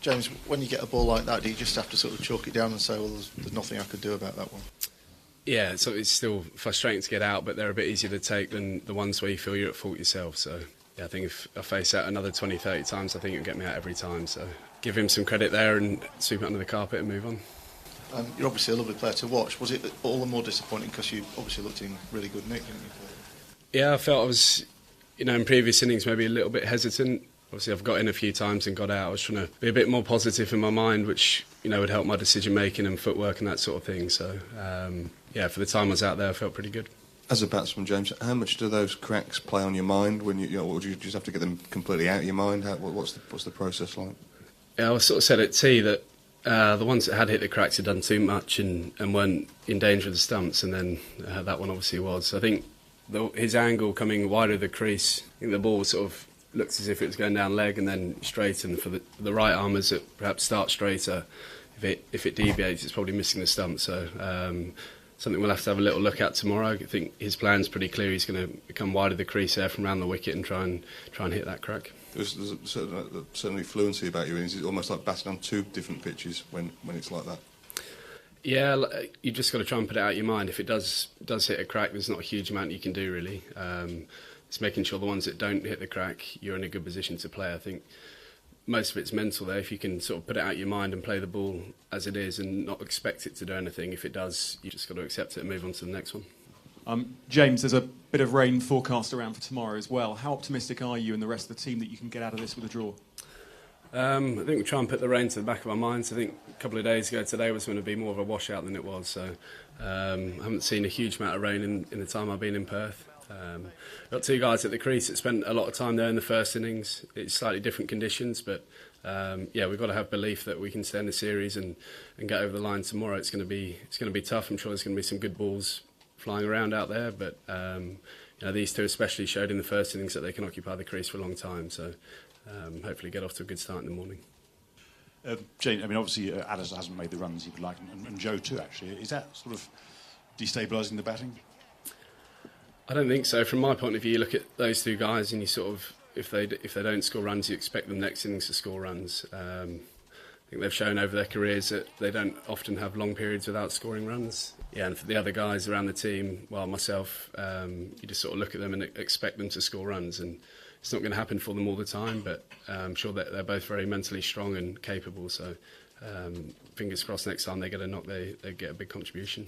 James, when you get a ball like that, do you just have to sort of chalk it down and say, well, there's nothing I could do about that one? Yeah, so it's still frustrating to get out, but they're a bit easier to take than the ones where you feel you're at fault yourself. So, yeah, I think if I face that another 20, 30 times, I think it'll get me out every time. So give him some credit there and sweep it under the carpet and move on. You're obviously a lovely player to watch. Was it all the more disappointing because you obviously looked in really good nick, didn't you? Yeah, I felt I was, in previous innings maybe a little bit hesitant. Obviously, I've got in a few times and got out. I was trying to be a bit more positive in my mind, which, would help my decision-making and footwork and that sort of thing. So, for the time I was out there, I felt pretty good. As a batsman, James, how much do those cracks play on your mind when or do you just have to get them completely out of your mind? What's the process like? Yeah, I sort of said at tea that the ones that had hit the cracks had done too much and weren't in danger of the stumps, and then that one obviously was. I think his angle coming wider of the crease, I think the ball sort of looked as if it was going down leg and then straight, and for the right armers that perhaps start straighter, if it deviates, it's probably missing the stump. So something we'll have to have a little look at tomorrow. I think his plan's pretty clear. He's going to come wide of the crease there from around the wicket and try and hit that crack. There's certainly fluency about you. It's almost like batting on two different pitches when it's like that. Yeah, you just got to try and put it out of your mind. If it does hit a crack, there's not a huge amount you can do really. It's making sure the ones that don't hit the crack, you're in a good position to play. I think most of it's mental there. If you can sort of put it out of your mind and play the ball as it is and not expect it to do anything, if it does, you just got to accept it and move on to the next one. James, there's a bit of rain forecast around for tomorrow as well. How optimistic are you and the rest of the team that you can get out of this with a draw? I think we try and put the rain to the back of our minds. I think a couple of days ago today was going to be more of a washout than it was. So I haven't seen a huge amount of rain in the time I've been in Perth. Got two guys at the crease that spent a lot of time there in the first innings. It's slightly different conditions, but we've got to have belief that we can stay in the series and get over the line tomorrow. It's going to be tough. I'm sure there's going to be some good balls flying around out there, but these two especially showed in the first innings that they can occupy the crease for a long time. So hopefully get off to a good start in the morning. Jane, obviously Addis hasn't made the runs he would like, and Joe too. Actually, is that sort of destabilising the batting? I don't think so. From my point of view, you look at those two guys and you sort of, if they don't score runs, you expect them next innings to score runs. I think they've shown over their careers that they don't often have long periods without scoring runs. Yeah, and for the other guys around the team, well, myself, you just sort of look at them and expect them to score runs, and it's not going to happen for them all the time, but I'm sure that they're both very mentally strong and capable, so fingers crossed next time they get a knock, they get a big contribution.